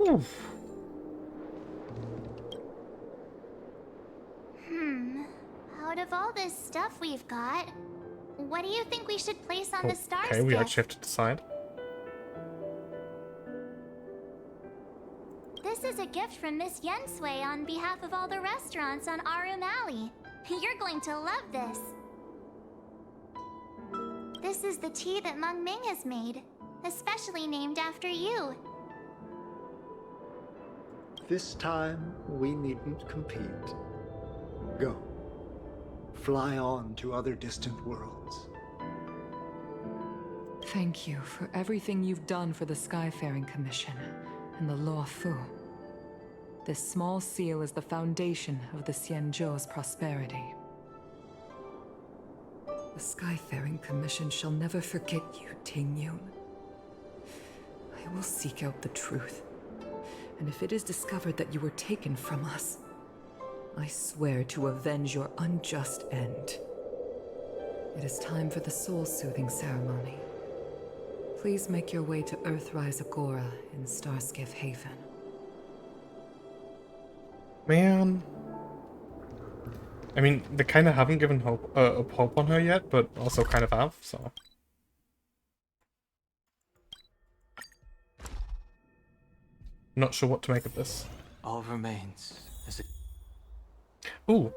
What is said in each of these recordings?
Oof. Out of all this stuff we've got, what do you think we should place on the star Okay, we skiff? actually have to decide. This is a gift from Miss Yensui on behalf of all the restaurants on Arum Alley. You're going to love this. This is the tea that Meng Ming has made, especially named after you. This time, we needn't compete. Go. Fly on to other distant worlds. Thank you for everything you've done for the Skyfaring Commission and the Law Fu. This small seal is the foundation of the Xianzhou's prosperity. The Skyfaring Commission shall never forget you, Ting Yun. I will seek out the truth. And if it is discovered that you were taken from us, I swear to avenge your unjust end. It is time for the soul-soothing ceremony. Please make your way to Earthrise Agora in Starskiff Haven. Man. I mean, they kind of haven't given hope on her yet, but also kind of have, so. Not sure what to make of this. All remains as it. Ooh.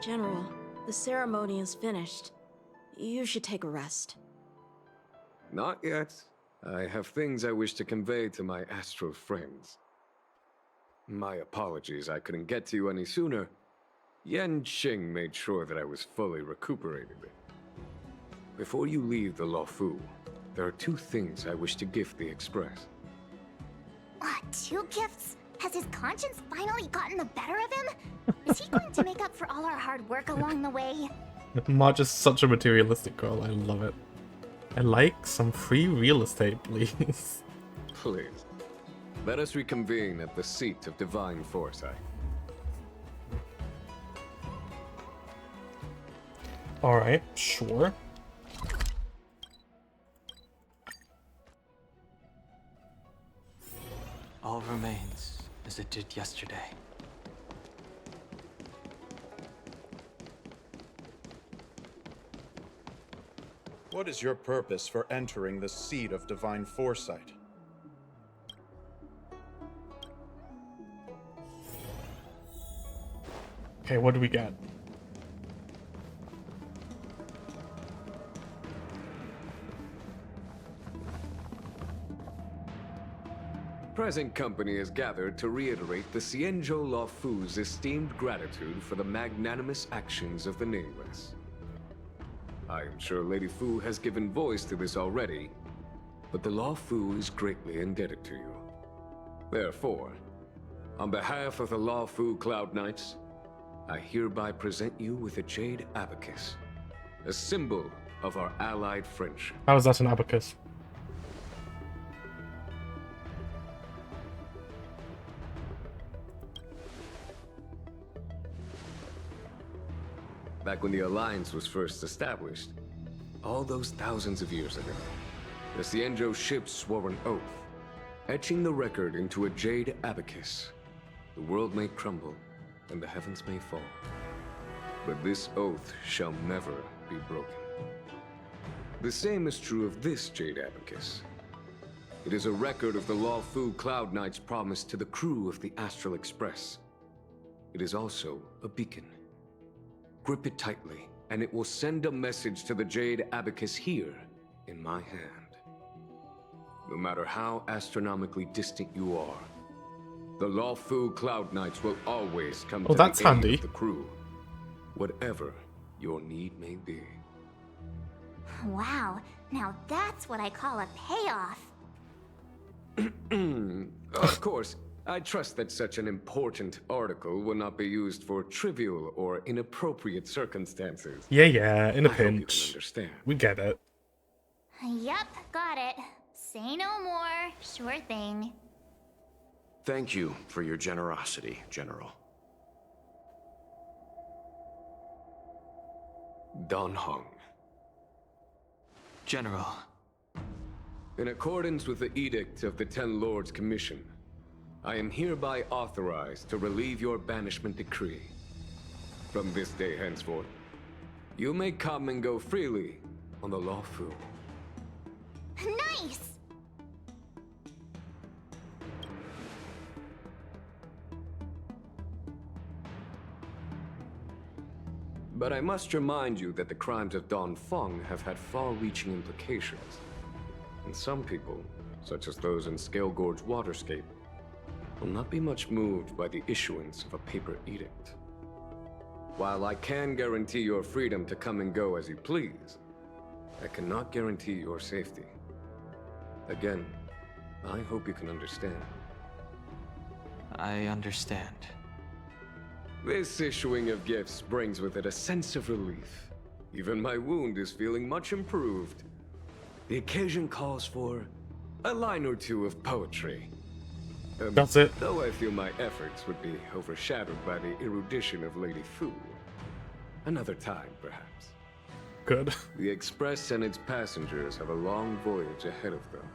General, the ceremony is finished. You should take a rest. Not yet. I have things I wish to convey to my astral friends. My apologies I couldn't get to you any sooner. Yan Qing made sure that I was fully recuperated. Before you leave the Luofu, there are two things I wish to gift the Express. Two gifts? Has his conscience finally gotten the better of him? Is he going to make up for all our hard work along the way? Marge is such a materialistic girl, I love it. I like some free real estate, please. Please. Let us reconvene at the seat of divine foresight. Alright, sure. All remains as it did yesterday. What is your purpose for entering the seat of divine foresight? Okay, what do we get? Present company is gathered to reiterate the Xianzhou Luofu's esteemed gratitude for the magnanimous actions of the Nameless. I am sure Lady Fu has given voice to this already, but the Luofu is greatly indebted to you. Therefore, on behalf of the Luofu Cloud Knights, I hereby present you with a Jade Abacus, a symbol of our allied friendship. How is that an abacus? Back when the Alliance was first established, all those thousands of years ago, the Xianzhou ships swore an oath, etching the record into a Jade Abacus. The world may crumble, and the heavens may fall, but this oath shall never be broken. The same is true of this Jade Abacus. It is a record of the Luofu Cloud Knight's promise to the crew of the Astral Express. It is also a beacon. Grip it tightly, and it will send a message to the Jade Abacus here, in my hand. No matter how astronomically distant you are, the Luofu Cloud Knights will always come to that's the aid handy. of the crew, whatever your need may be. Wow, now that's what I call a payoff. Of course, I trust that such an important article will not be used for trivial or inappropriate circumstances. Yeah, in a I hope you can pinch. understand. We get it. Yup, got it. Say no more. Sure thing. Thank you for your generosity, General. Dan Heng. General, In accordance with the Edict of the Ten Lords Commission, I am hereby authorized to relieve your banishment decree. From this day henceforth, you may come and go freely on the Lawfu. Nice! But I must remind you that the crimes of Don Feng have had far-reaching implications. And some people, such as those in Scale Gorge Waterscape, will not be much moved by the issuance of a paper edict. While I can guarantee your freedom to come and go as you please, I cannot guarantee your safety. Again, I hope you can understand. I understand. This issuing of gifts brings with it a sense of relief. Even my wound is feeling much improved. The occasion calls for a line or two of poetry. That's it. Though I feel my efforts would be overshadowed by the erudition of Lady Fu. Another time, perhaps. Good. The Express and its passengers have a long voyage ahead of them.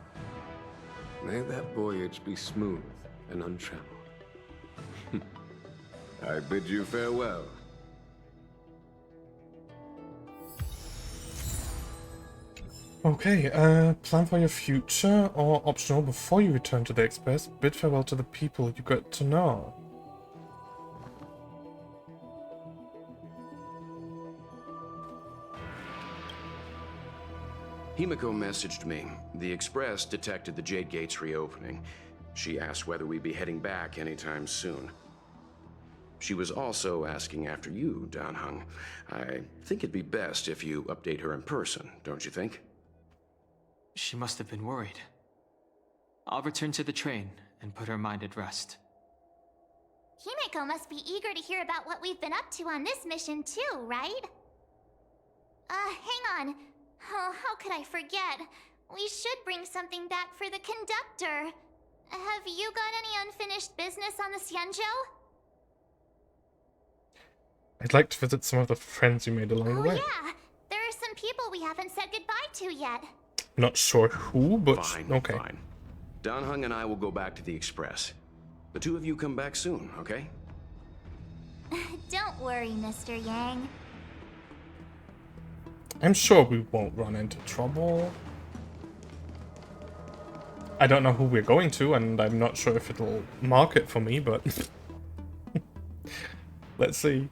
May that voyage be smooth and untrammeled. I bid you farewell. Okay, plan for your future, or optional before you return to the Express, bid farewell to the people you got to know. Himiko messaged me. The Express detected the Jade Gates reopening. She asked whether we'd be heading back anytime soon. She was also asking after you, Dan Heng. I think it'd be best if you update her in person, don't you think? She must have been worried. I'll return to the train and put her mind at rest. Himeko must be eager to hear about what we've been up to on this mission too, right? Hang on. Oh, how could I forget? We should bring something back for the conductor. Have you got any unfinished business on the Xianzhou? I'd like to visit some of the friends you made along the way. Yeah, there are some people we haven't said goodbye to yet. Not sure who, but Fine, okay. fine. Dan Heng and I will go back to the Express. The two of you come back soon, okay? Don't worry, Mr. Yang. I'm sure we won't run into trouble. I don't know who we're going to, and I'm not sure if it'll mark it for me, but let's see.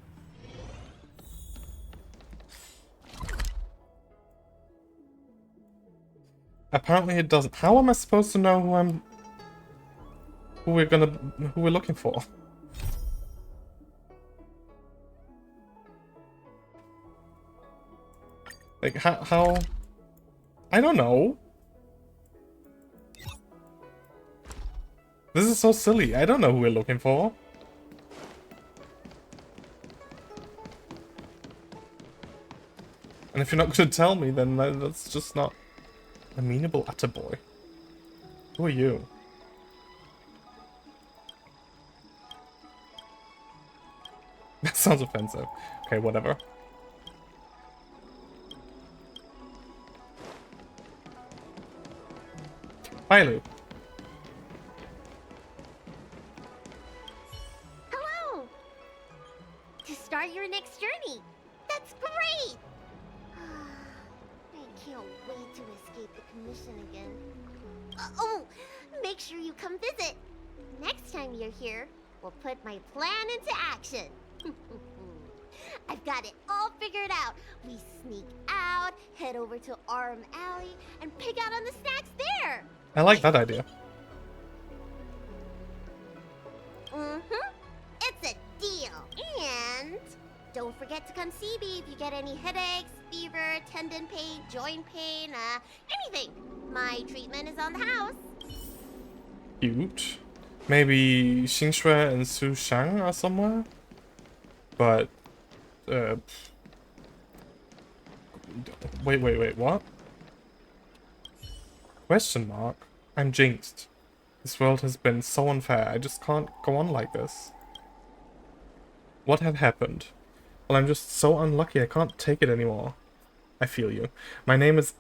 Apparently it doesn't. How am I supposed to know who we're looking for? Like how I don't know. This is so silly. I don't know who we're looking for. And if you're not going to tell me, then that's just not amenable attaboy. Who are you? That sounds offensive. Okay, whatever. Bye, Lou. Hello! To start your next journey. That's great! I can't wait to escape the commission again. Oh, make sure you come visit. Next time you're here, we'll put my plan into action. I've got it all figured out. We sneak out, head over to Arm Alley, and pick out on the snacks there. I like that idea. It's a deal. And don't forget to come see me if you get any headaches, fever, tendon pain, joint pain, anything. My treatment is on the house. Cute. Maybe Xingshui and Su Shang are somewhere? But, wait, what? Question mark? I'm jinxed. This world has been so unfair, I just can't go on like this. What had happened? Well, I'm just so unlucky, I can't take it anymore. I feel you. My name is...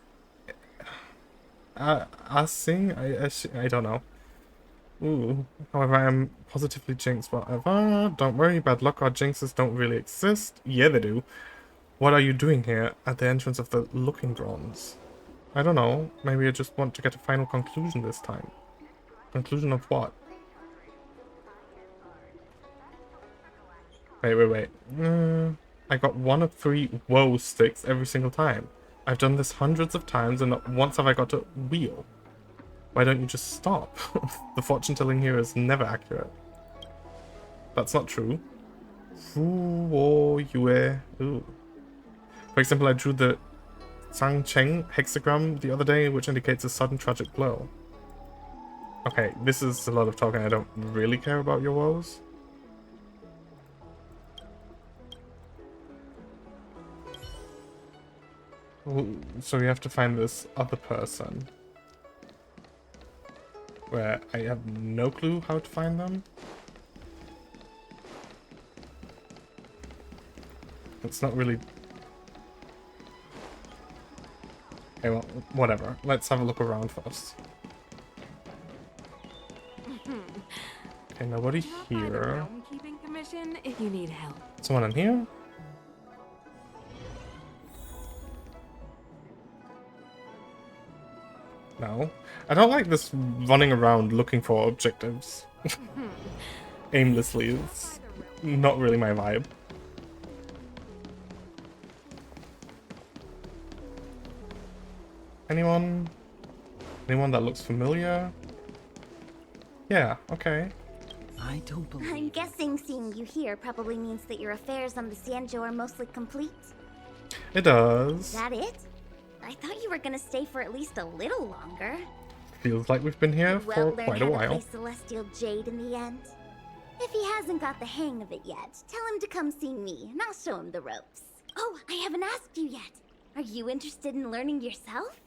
Asing? I don't know. Ooh. However, I am positively jinxed. Whatever. Don't worry, bad luck or jinxes don't really exist. Yeah, they do. What are you doing here at the entrance of the Looking Bronze? I don't know. Maybe I just want to get a final conclusion this time. Conclusion of what? Wait. I got 1 of 3 woe sticks every single time. I've done this hundreds of times and not once have I got a wheel. Why don't you just stop? The fortune telling here is never accurate. That's not true. Ooh. For example, I drew the Sang Cheng hexagram the other day, which indicates a sudden tragic blow. Okay, this is a lot of talking. I don't really care about your woes. Ooh, so we have to find this other person. Where I have no clue how to find them. It's not really... Okay, well, whatever. Let's have a look around first. Okay, nobody here. If you need help. Someone in here? No. I don't like this running around looking for objectives. Aimlessly. It's not really my vibe. Anyone? Anyone that looks familiar? Yeah, okay. I don't believe... I'm guessing seeing you here probably means that your affairs on the Xianzhou are mostly complete. It does. Is that it? I thought you were gonna stay for at least a little longer. Feels like we've been here for quite a while. Learn how to play Celestial Jade in the end. If he hasn't got the hang of it yet, tell him to come see me, and I'll show him the ropes. Oh, I haven't asked you yet. Are you interested in learning yourself?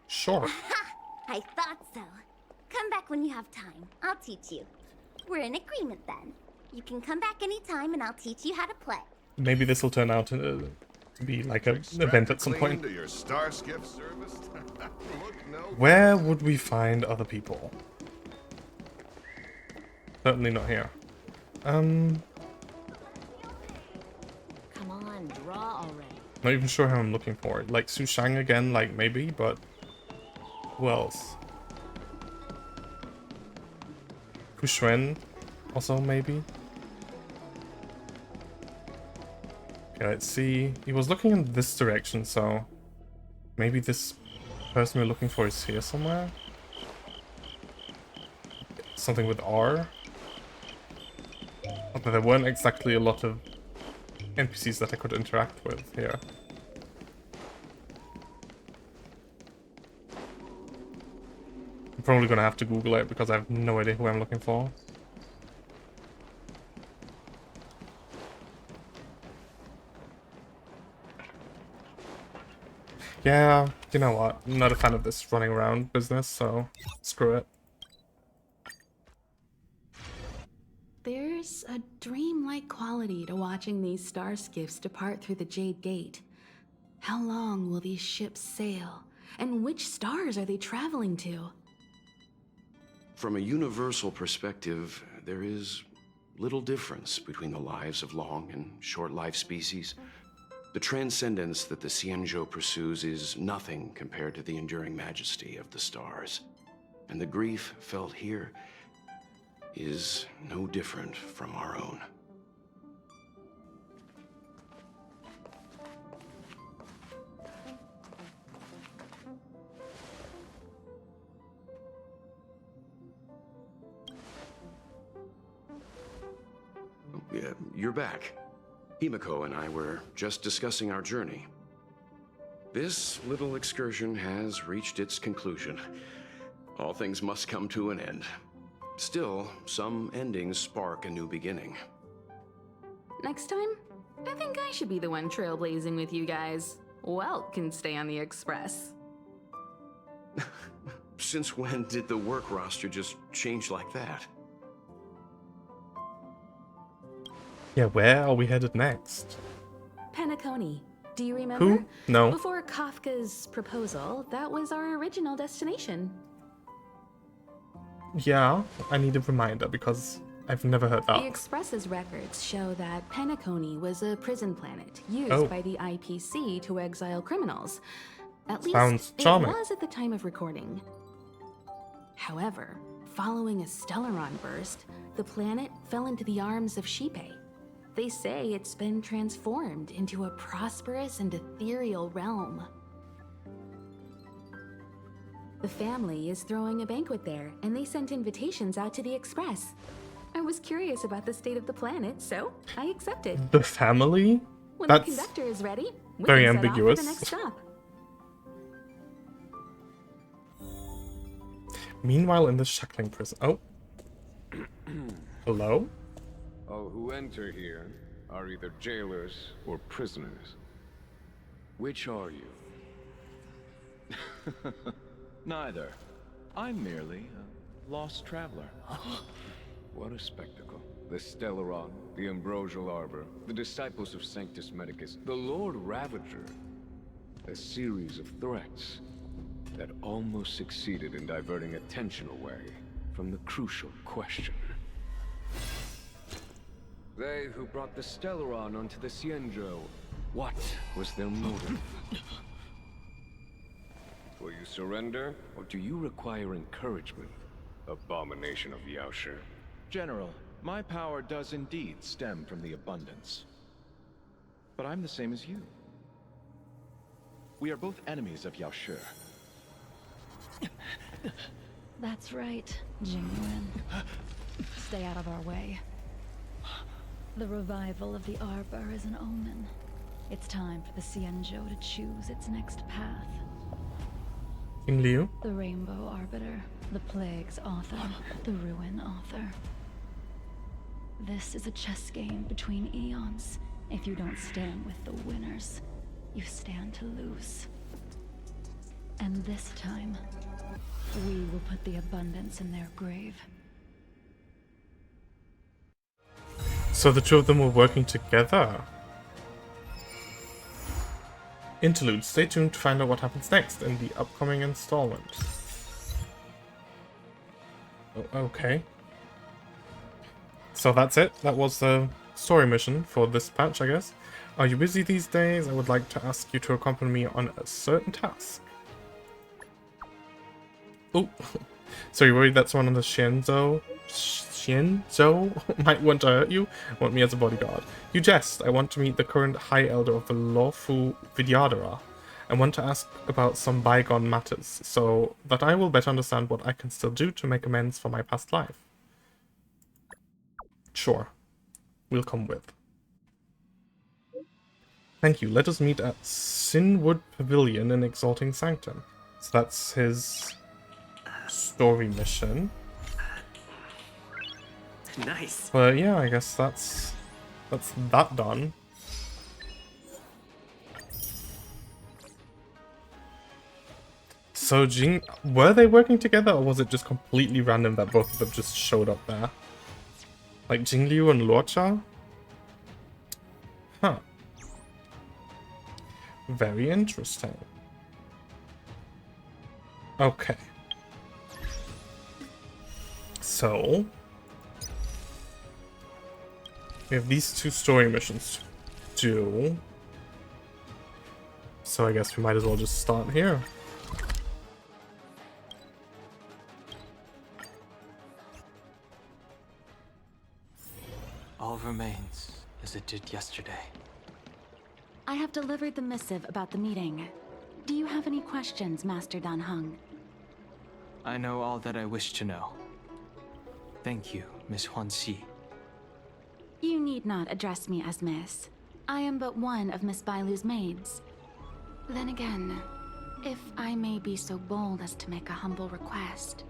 Sure. Ha! I thought so. Come back when you have time. I'll teach you. We're in agreement then. You can come back anytime and I'll teach you how to play. Maybe this will turn out to be like an event at some point. Your star skiff service? Look, no. Where would we find other people? Certainly not here. Come on, draw already. Not even sure how I'm looking for it. Like Su Shang again, like maybe, but who else? Kushuen, also maybe. Okay, let's see. He was looking in this direction, so maybe this person we're looking for is here somewhere. Something with R. Although there weren't exactly a lot of NPCs that I could interact with here. I'm probably gonna have to Google it because I have no idea who I'm looking for. Yeah, you know what? I'm not a fan of this running around business, so screw it. There's a dreamlike quality to watching these star skiffs depart through the Jade Gate. How long will these ships sail? And which stars are they traveling to? From a universal perspective, there is little difference between the lives of long and short-lived species. The transcendence that the Xianzhou pursues is nothing compared to the enduring majesty of the stars. And the grief felt here is no different from our own. Yeah, you're back. Himiko and I were just discussing our journey. This little excursion has reached its conclusion. All things must come to an end. Still, some endings spark a new beginning. Next time, I think I should be the one trailblazing with you guys. Welt can stay on the Express. Since when did the work roster just change like that? Yeah, where are we headed next? Penacony. Do you remember? Who? No. Before Kafka's proposal, that was our original destination. Yeah, I need a reminder because I've never heard that. The Express's records show that Penacony was a prison planet used by the IPC to exile criminals. At least it was at the time of recording. However, following a Stellaron burst, the planet fell into the arms of Shipe. They say it's been transformed into a prosperous and ethereal realm. The family is throwing a banquet there, and they sent invitations out to the Express. I was curious about the state of the planet, so I accepted. The family? When That's the conductor is ready, we very can ambiguous. set off for the next stop. Meanwhile, in the shackling prison. Oh. Hello? All who enter here are either jailers or prisoners. Which are you? Neither. I'm merely a lost traveler. What a spectacle. The Stellaron, the Ambrosial Arbor, the disciples of Sanctus Medicus, the Lord Ravager. A series of threats that almost succeeded in diverting attention away from the crucial question. They who brought the Stellaron onto the Cienjo, what was their motive? Will you surrender, or do you require encouragement? Abomination of Yaoshi. General, my power does indeed stem from the abundance. But I'm the same as you. We are both enemies of Yaoshi. That's right, Jingyuan. Stay out of our way. The revival of the Arbor is an omen. It's time for the Cienjo to choose its next path. King Liu? The Rainbow Arbiter, the Plague's author, the Ruin author. This is a chess game between eons. If you don't stand with the winners, you stand to lose. And this time, we will put the abundance in their grave. So the two of them were working together. Interlude. Stay tuned to find out what happens next in the upcoming installment. Oh, okay. So that's it. That was the story mission for this patch, I guess. Are you busy these days? I would like to ask you to accompany me on a certain task. Oh, so you're worried that someone on the Shinzo might want to hurt you? Want me as a bodyguard? You jest. I want to meet the current High Elder of the Lawful Vidyadhara. I want to ask about some bygone matters, so that I will better understand what I can still do to make amends for my past life. Sure. We'll come with. Thank you. Let us meet at Sinwood Pavilion in Exalting Sanctum. So that's his story mission. Nice. But yeah, I guess that's that done. So were they working together, or was it just completely random that both of them just showed up there? Like Jingliu and Luocha? Huh. Very interesting. Okay. So we have these two story missions to do. So I guess we might as well just start here. All remains as it did yesterday. I have delivered the missive about the meeting. Do you have any questions, Master Dan Heng? I know all that I wish to know. Thank you, Miss Huanxi. You need not address me as Miss. I am but one of Miss Bailu's maids. Then again, if I may be so bold as to make a humble request.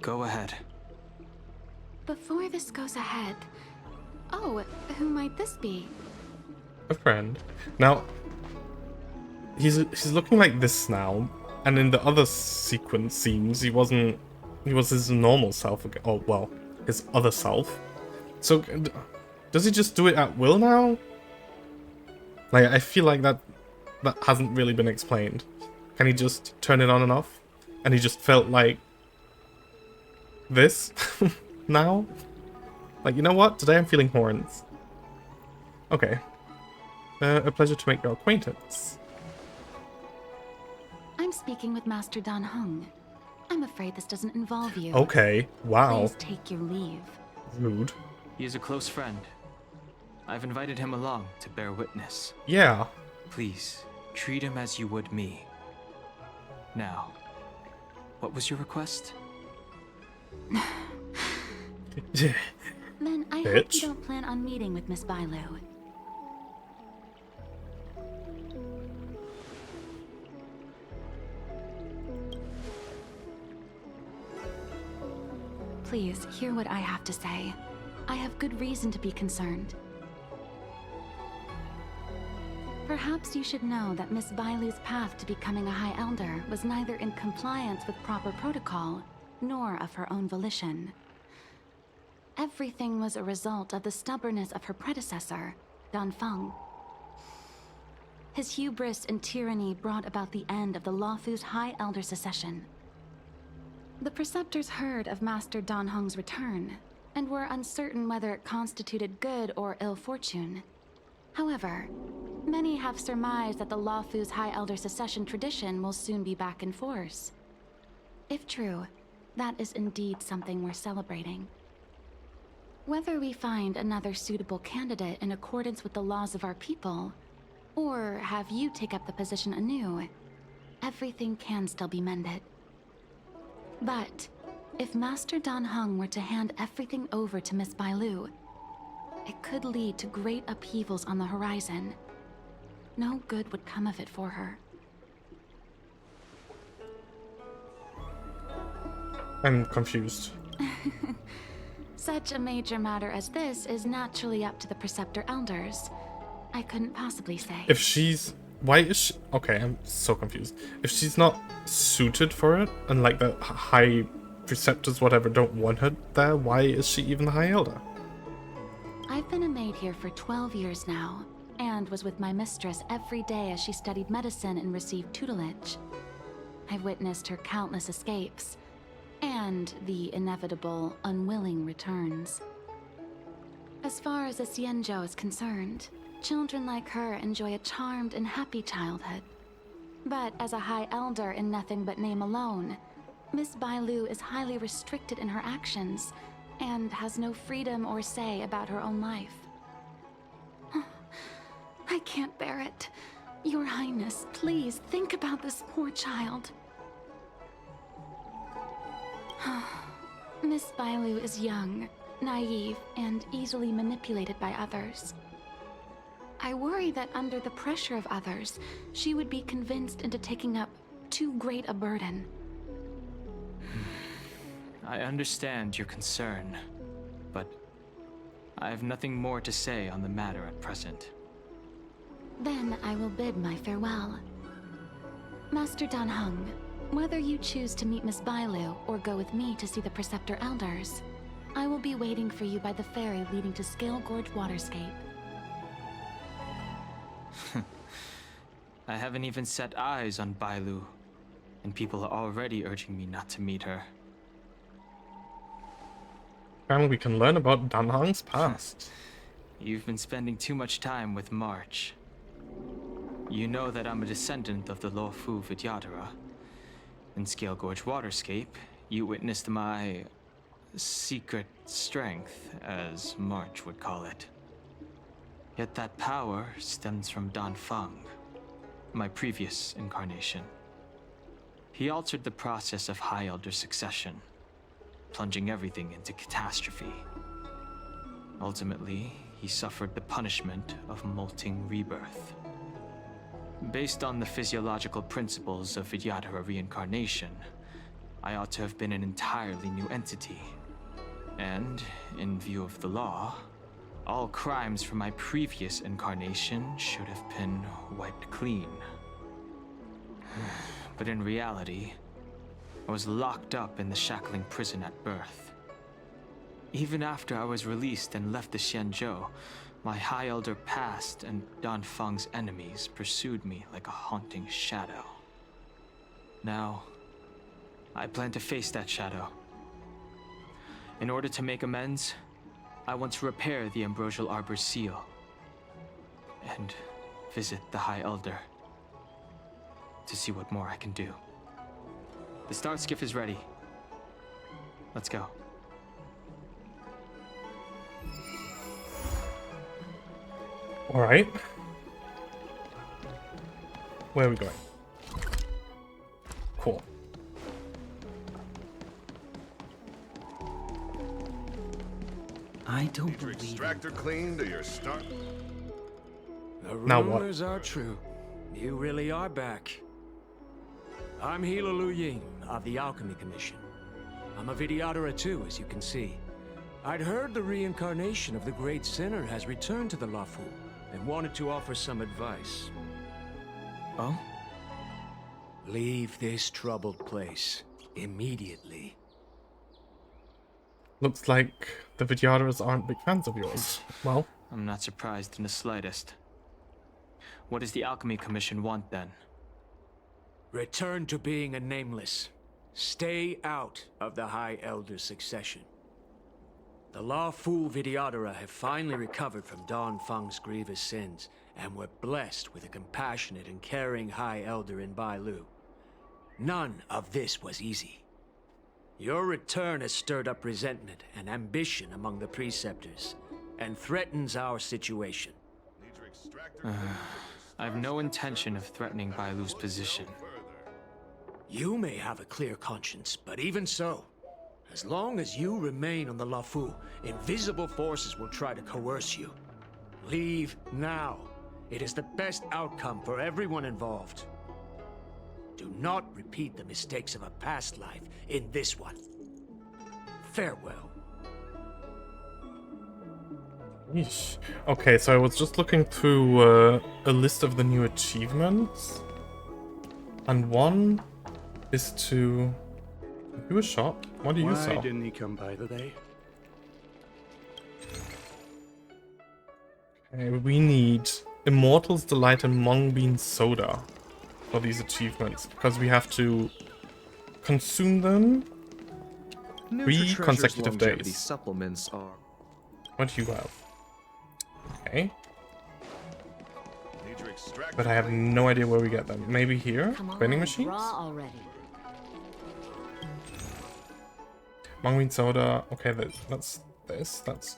Go ahead. Before this goes ahead... Oh, who might this be? A friend. Now, he's looking like this now, and in the other scenes, he was his normal self again. Oh, well, his other self. So, does he just do it at will now? Like, I feel like that hasn't really been explained. Can he just turn it on and off? And he just felt like this now? Like, you know what? Today I'm feeling horns. Okay. A pleasure to make your acquaintance. I'm speaking with Master Dan Heng. I'm afraid this doesn't involve you. Okay, wow. Please take your leave. Rude. He is a close friend. I've invited him along to bear witness. Yeah. Please, treat him as you would me. Now, what was your request? Then I hope you don't plan on meeting with Miss Bailu. Please, hear what I have to say. I have good reason to be concerned. Perhaps you should know that Miss Bailu's path to becoming a High Elder was neither in compliance with proper protocol, nor of her own volition. Everything was a result of the stubbornness of her predecessor, Dan Feng. His hubris and tyranny brought about the end of the Luofu's High Elder succession. The Preceptors heard of Master Dan Heng's return, and were uncertain whether it constituted good or ill fortune. However, many have surmised that the Luofu's High Elder succession tradition will soon be back in force. If true, that is indeed something worth celebrating. Whether we find another suitable candidate in accordance with the laws of our people, or have you take up the position anew, everything can still be mended. But if Master Dan Heng were to hand everything over to Miss Bailu, it could lead to great upheavals on the horizon. No good would come of it for her. I'm confused. Such a major matter as this is naturally up to the Preceptor Elders. I couldn't possibly say. If she's... Why is she... Okay, I'm so confused. If she's not suited for it, and like the High Preceptors, whatever, don't want her there, why is she even the High Elder? I've been a maid here for 12 years now, and was with my mistress every day as she studied medicine and received tutelage. I've witnessed her countless escapes, and the inevitable, unwilling returns. As far as the Xianzhou is concerned, children like her enjoy a charmed and happy childhood. But as a High Elder in nothing but name alone, Miss Bailu is highly restricted in her actions, and has no freedom or say about her own life. I can't bear it. Your Highness, please think about this poor child. Miss Bailu is young, naive, and easily manipulated by others. I worry that under the pressure of others, she would be convinced into taking up too great a burden. I understand your concern, but I have nothing more to say on the matter at present. Then I will bid my farewell. Master Dan Heng, whether you choose to meet Miss Bailu or go with me to see the Preceptor Elders, I will be waiting for you by the ferry leading to Scale Gorge Waterscape. I haven't even set eyes on Bailu, and people are already urging me not to meet her. And we can learn about Dan Heng's past. You've been spending too much time with March. You know that I'm a descendant of the Luofu Vidyadhara. In Scale Gorge Waterscape, you witnessed my secret strength, as March would call it. Yet that power stems from Dan Feng, my previous incarnation. He altered the process of High Elder succession, plunging everything into catastrophe. Ultimately, he suffered the punishment of molting rebirth. Based on the physiological principles of Vidyadhara reincarnation, I ought to have been an entirely new entity. And, in view of the law, all crimes from my previous incarnation should have been wiped clean. But in reality, I was locked up in the shackling prison at birth. Even after I was released and left the Xianzhou, my High Elder past and Danfeng's enemies pursued me like a haunting shadow. Now, I plan to face that shadow. In order to make amends, I want to repair the Ambrosial Arbor's seal and visit the High Elder to see what more I can do. The start skiff is ready. Let's go. All right. Where are we going? Cool. I don't Need your believe extractor cleaned or your start. The Now what? rumors are true. You really are back. I'm Hila Lu Ying of the Alchemy Commission. I'm a Vidyadhara too, as you can see. I'd heard the reincarnation of the Great Sinner has returned to the Luofu and wanted to offer some advice. Oh? Leave this troubled place immediately. Looks like the Vidyadharas aren't big fans of yours. Well, I'm not surprised in the slightest. What does the Alchemy Commission want then? Return to being a nameless. Stay out of the High Elder's succession. The Luofu Vidyadhara have finally recovered from Danfeng's grievous sins, and were blessed with a compassionate and caring High Elder in Bailu. None of this was easy. Your return has stirred up resentment and ambition among the preceptors, and threatens our situation. I have no intention of threatening Bailu's position. You may have a clear conscience, but even so, as long as you remain on the Luofu, invisible forces will try to coerce you. Leave now. It is the best outcome for everyone involved. Do not repeat the mistakes of a past life in this one. Farewell. yeesh. Okay, so I was just looking through a list of the new achievements. And one is to do a shop. What do you sell? Why didn't he come by today? Okay, we need Immortal's Delight and Mung Bean Soda for these achievements, because we have to consume them 3 consecutive days. Supplements are... What do you have? Okay. But I have no idea where we get them. Maybe here? Vending machines? Mung Bean Soda. Okay, that's this. That's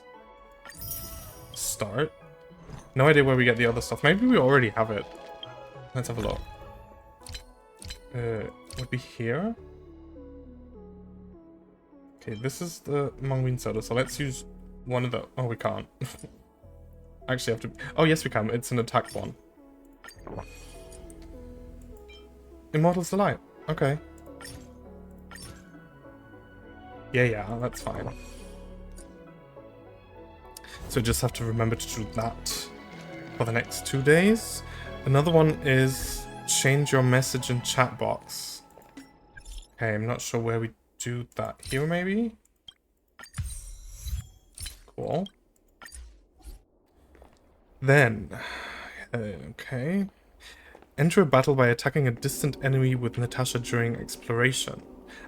start. No idea where we get the other stuff. Maybe we already have it. Let's have a look. Would be here. Okay, this is the Mung Bean Soda, so let's use one of the... Oh, we can't. Actually have to... Oh, yes we can. It's an attack one. Immortal's Delight. Okay. Yeah, that's fine. So just have to remember to do that for the next 2 days. Another one is change your message in chat box. Okay, I'm not sure where we do that. Here maybe? Cool. Then, okay. Enter a battle by attacking a distant enemy with Natasha during exploration.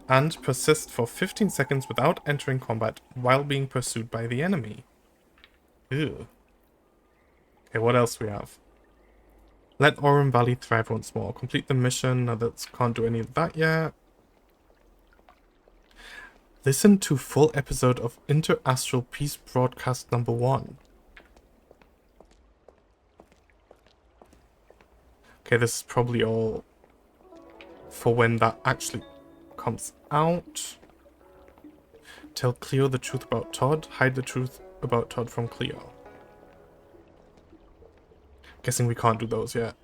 And persist for 15 seconds without entering combat while being pursued by the enemy. Ew. Okay, what else we have? Let Aurum Valley thrive once more. Complete the mission. Others can't do any of that yet. Listen to full episode of Inter-Astral Peace Broadcast number 1. Okay, this is probably all for when that actually comes out. Tell Cleo the truth about Todd. Hide the truth about Todd from Cleo. Guessing we can't do those yet.